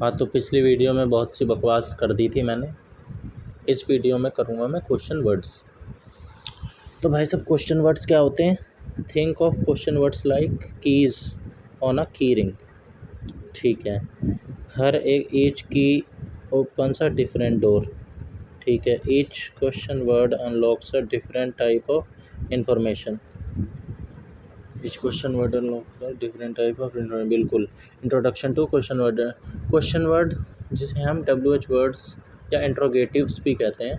हाँ, तो पिछली वीडियो में बहुत सी बकवास कर दी थी मैंने। इस वीडियो में करूँगा मैं क्वेश्चन वर्ड्स। तो भाई सब क्वेश्चन वर्ड्स क्या होते हैं? Think of question words like keys on a की रिंग। ठीक है, हर एक ईच की ओपन्स अ डिफरेंट डोर। ठीक है, each question word unlocks a different type of information. Each question word unlocks a different type of information. बिल्कुल। Introduction to question word. Question word जिसे हम WH वर्ड्स या इंट्रोगेटिव्स भी कहते हैं,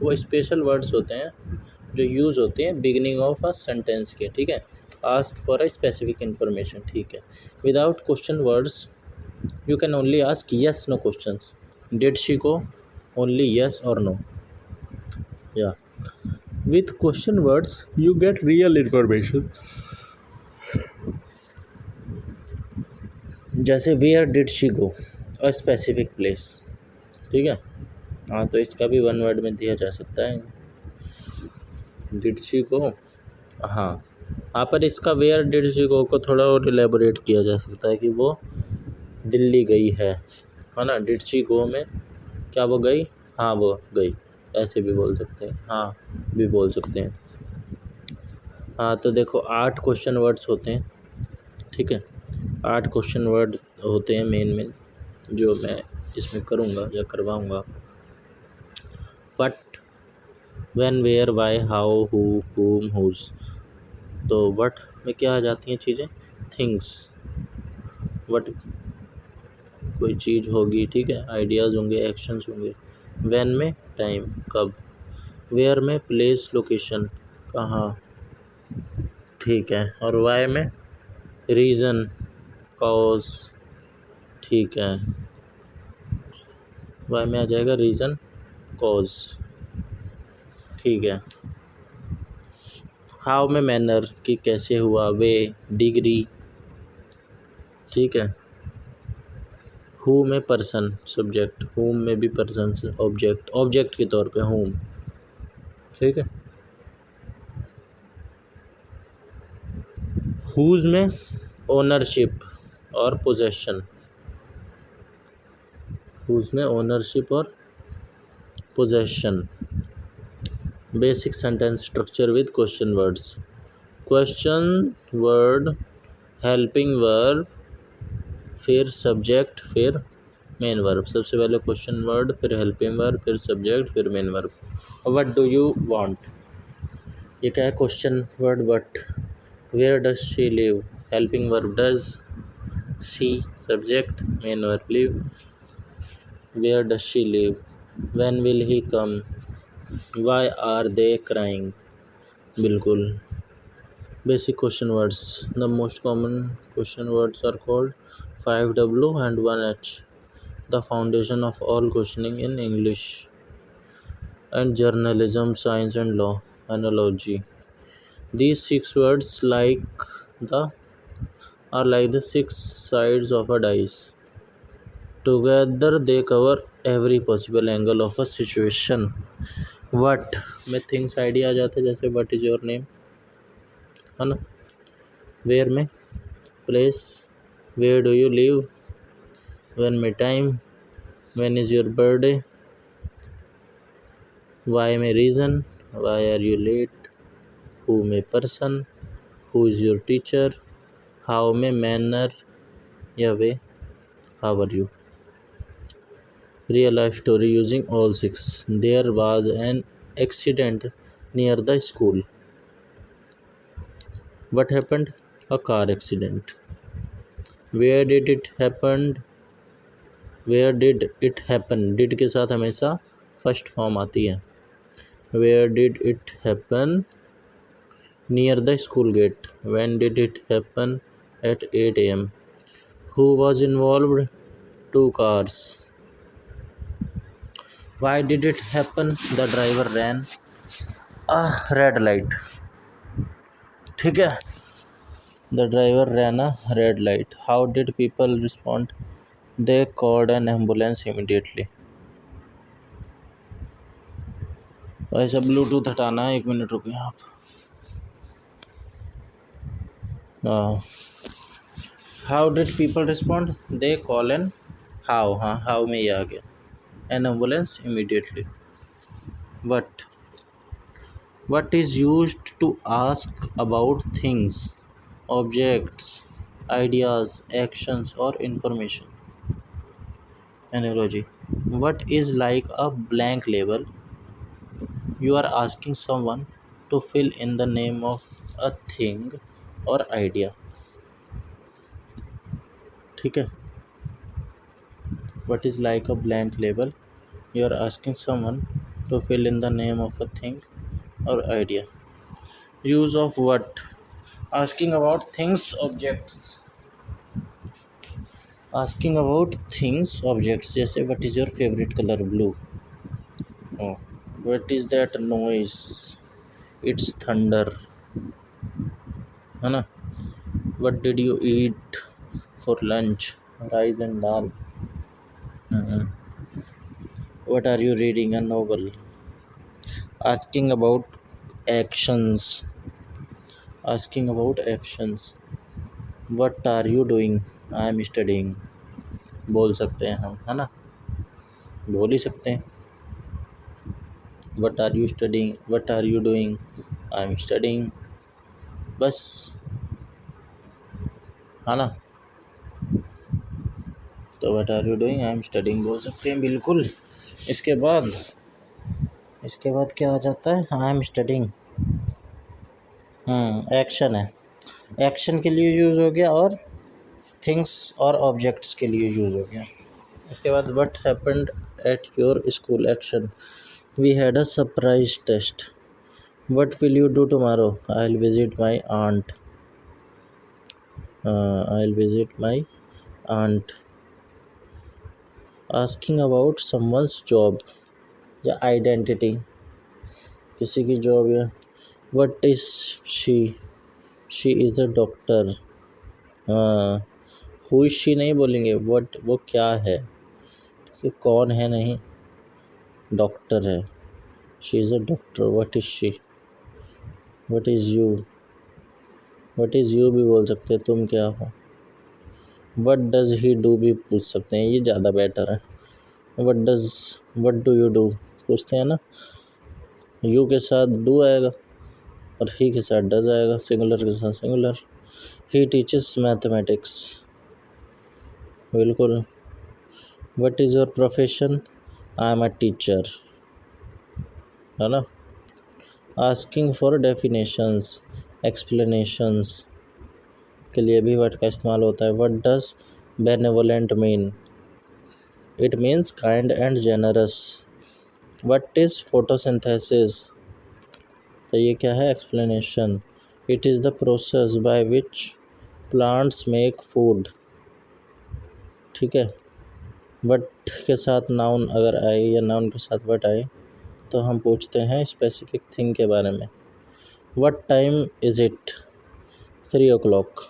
वो स्पेशल वर्ड्स होते हैं जो यूज़ होते हैं बिगिनिंग ऑफ अ सेंटेंस के। ठीक है, ask for a specific information. ठीक है, without question words you can only ask yes no questions. Did she go, only yes और नो। या with question words you get real information. जैसे where did she go, a specific place. ठीक है, हाँ, तो इसका भी वन वर्ड में दिया जा सकता है। डिड शी गो, हाँ हाँ, पर इसका वेयर डिड शी गो को थोड़ा और इलेबोरेट किया जा सकता है कि वो दिल्ली गई है ना। डिड शी गो में क्या वो गई? हाँ, वो गई, ऐसे भी बोल सकते हैं, हाँ भी बोल सकते हैं। हाँ, तो देखो 8 क्वेश्चन वर्ड्स होते हैं। ठीक है, 8 क्वेश्चन वर्ड होते हैं मेन जो मैं इसमें करूँगा या करवाऊँगा। What, when, where, why, how, who, whom, whose. तो व्हाट में क्या आ जाती हैं चीज़ें? थिंग्स। व्हाट कोई चीज़ होगी, ठीक है, आइडियाज़ होंगे, एक्शंस होंगे। व्हेन में टाइम, कब। वेयर में प्लेस, लोकेशन, कहाँ। ठीक है, और वाई में रीज़न, कॉज। ठीक है, वाई में आ जाएगा रीज़न, कॉज। ठीक है, हाउ में मैनर, कि कैसे हुआ। वे, डिग्री। ठीक है, हु में पर्सन, सब्जेक्ट। हुम में भी पर्सन, ऑब्जेक्ट, ऑब्जेक्ट के तौर पे हुम। ठीक है, हुज में ओनरशिप और पोजेशन। हुज में ओनरशिप और possession. Basic sentence structure with question words. Question word, helping verb, फिर सब्जेक्ट, फिर मेन वर्ब। सबसे पहले क्वेश्चन वर्ड, फिर हेल्पिंग वर्ब, फिर सब्जेक्ट, फिर main verb. What do you want, ये क्या है? Question word what. Where does she live, helping verb does, she subject, main verb live. Where does she live, when will he come, why are they crying. बिल्कुल। Basic question words. The most common question words are called 5W and 1H, the foundation of all questioning in English and journalism, science and law. Analogy. These 6 words are like the 6 sides of a dice. Together they cover every possible angle of a situation. What में things idea आ जाता है, जैसे what is your name, है ना। Where में place, where do you live, when में time, when is your birthday, why में reason, why are you late, who में person, who is your teacher, how में manner या way, how are you. Real life story using all 6. There was an accident near the school. What happened? A car accident. Where did it happen? Where did it happen? Did के साथ हमेशा first form आती है। Where did it happen? Near the school gate. When did it happen? At 8 a.m. Who was involved? 2 cars. Why did it happen? The driver ran a red light. ठीक है, the driver ran a red light. How did people respond? They called an ambulance immediately. ऐसा Bluetooth हटाना है, 1 minute रुकिए आप। How did people respond? They call an how, हाँ how में ये आ गया, an ambulance immediately. What is used to ask about things, objects, ideas, actions, or information. Analogy. What is like a blank label? You are asking someone to fill in the name of a thing or idea. ठीक है. What is like a blank label? You are asking someone to fill in the name of a thing or idea. Use of what? Asking about things, objects. Asking about things, objects. जैसे what is your favorite color? Blue. Oh. What is that noise? It's thunder. है ना. What did you eat for lunch? Rice and dal. What are you reading? A novel. Asking about actions. Asking about actions. What are you doing? I am studying. बोल सकते हैं हम, है ना. बोल ही सकते हैं. What are you studying? What are you doing? I am studying. बस, है ना. तो what are you doing? I am studying बोल सकते हैं बिल्कुल. इसके बाद क्या आ जाता है? I am studying. एक्शन है. एक्शन के लिए यूज़ हो गया और थिंग्स और ऑब्जेक्ट्स के लिए यूज़ हो गया. इसके बाद what happened at your school. Action. We had a surprise test. What will you do tomorrow. I will visit my aunt. Asking about someone's job या आइडेंटिटी. किसी की जॉब है. What is she is a doctor. Who is she नहीं बोलेंगे, what वो क्या है, कि कौन है नहीं, डॉक्टर है. She is a doctor. What is she. What is you. What is you भी बोल सकते हैं, तुम क्या हो. व्हाट डज ही डू भी पूछ सकते हैं, ये ज़्यादा बेटर है. व्हाट डू यू डू पूछते हैं ना. यू के साथ डू आएगा और ही के साथ डज आएगा, सिंगुलर के साथ सिंगुलर. He teaches mathematics. बिल्कुल. What is your profession. I am a teacher, है ना. आस्किंग फॉर डेफिनेशंस, एक्सप्लेनेशंस के लिए भी व्हाट का इस्तेमाल होता है. What does benevolent mean. It means kind and generous. What is photosynthesis. तो ये क्या है, explanation. It is the process by which plants make food. ठीक है. वट के साथ नाउन अगर आए या नाउन के साथ वट आए तो हम पूछते हैं स्पेसिफिक थिंग के बारे में. What time is it. 3 o'clock,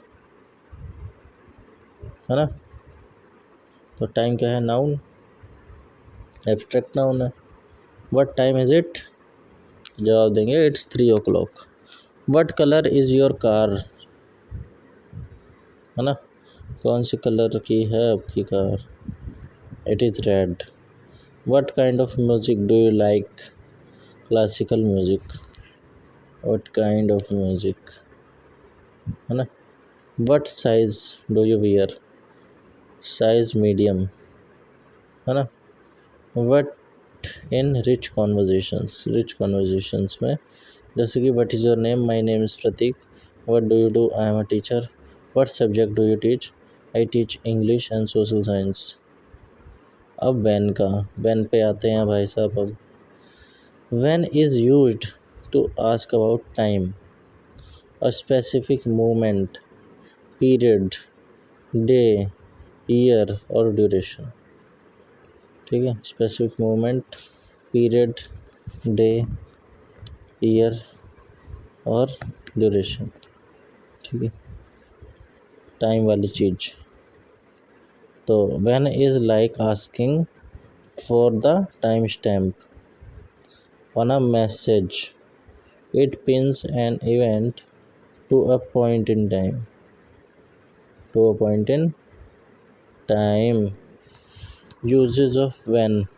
है ना. तो टाइम क्या है, नाउन, एब्स्ट्रैक्ट नाउन है. वट टाइम इज़ इट, जवाब देंगे it's 3 o'clock. What colour is your car, है ना. कौन सी कलर की है आपकी car. It is red. What kind of music do you like. Classical music. What kind of music, है ना. What size do you wear. Size medium, है ना. वट इन रिच कॉन्वर्जेशंस में जैसे कि what is your name. My name is Prateek. What do you do. I am a teacher. What subject do you teach. I teach English and social science. अब when पे आते हैं भाई साहब. अब when is used to ask about time, a specific moment, period, day, year और duration. ठीक है. Specific moment, period, day, year और ड्यूरेशन. ठीक है. टाइम वाली चीज़. तो when is like asking for the time stamp on a message. It pins an event to a point in time. Uses of when.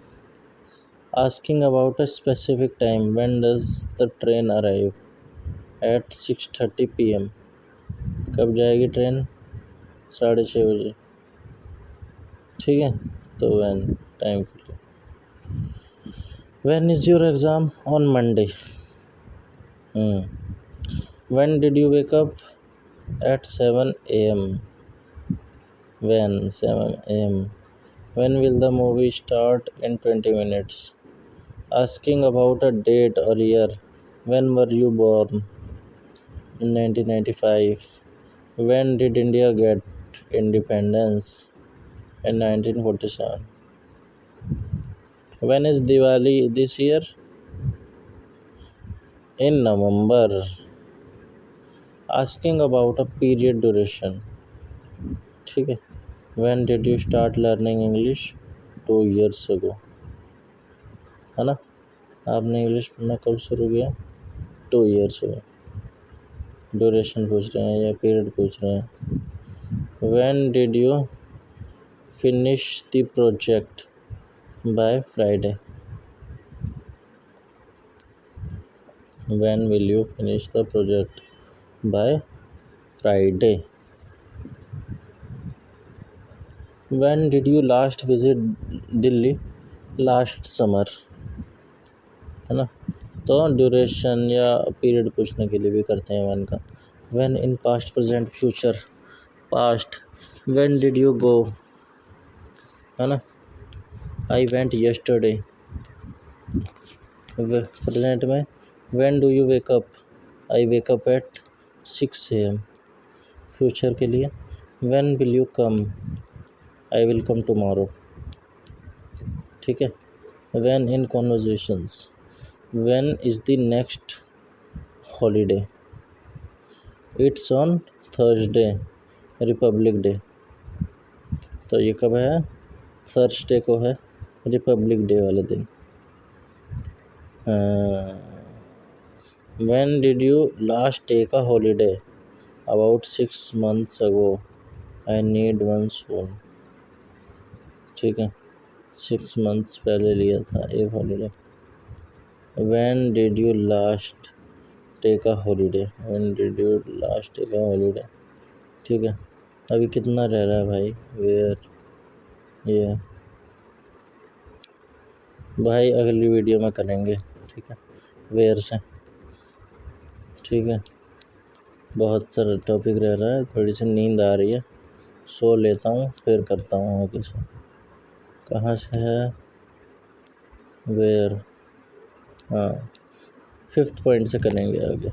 Asking about a specific time. When does the train arrive? At 6:30 p.m. कब जाएगी train? 6:30 बजे. ठीक है, तो when time के लिए. When is your exam? On Monday. When did you wake up? At 7 a.m. When? 7 a.m. When will the movie start? In 20 minutes. Asking about a date or year. When were you born? In 1995. When did India get independence? In 1947. When is Diwali this year? In November. Asking about a period duration. ठीक है. When did you start learning English? 2 years ago. है ना, आपने English पढ़ना कब शुरू किया? 2 years ago. Duration पूछ रहे हैं या पीरियड पूछ रहे हैं. When did you finish the project? By Friday. When will you finish the project? By Friday. When did you last visit Delhi? Last summer. है ना, तो ड्यूरेशन या पीरियड पूछने के लिए भी करते हैं when का. When in past, present, future. Past. When did you go? है ना, I went yesterday. प्रेजेंट में when do you wake up? I wake up at 6 a.m. Future के लिए when will you come? I will come tomorrow. ठीक है. When in conversations. When is the next holiday? It's on Thursday. Republic Day. तो ये कब है? Thursday को है, रिपब्लिक डे वाले दिन. When did you last take a holiday? About 6 months ago. I need one soon. ठीक है, 6 months पहले लिया था एक holiday. When did you last take a holiday? When did you last take a holiday? ठीक है, अभी कितना रह रहा है भाई? Where? ये भाई अगली वीडियो में करेंगे. ठीक है, वेयर से. ठीक है, बहुत सारा टॉपिक रह रहा है, थोड़ी सी नींद आ रही है, सो लेता हूँ, फिर करता हूँ आगे से. कहाँ से है? वेयर. हाँ, 5th पॉइंट से करेंगे आगे.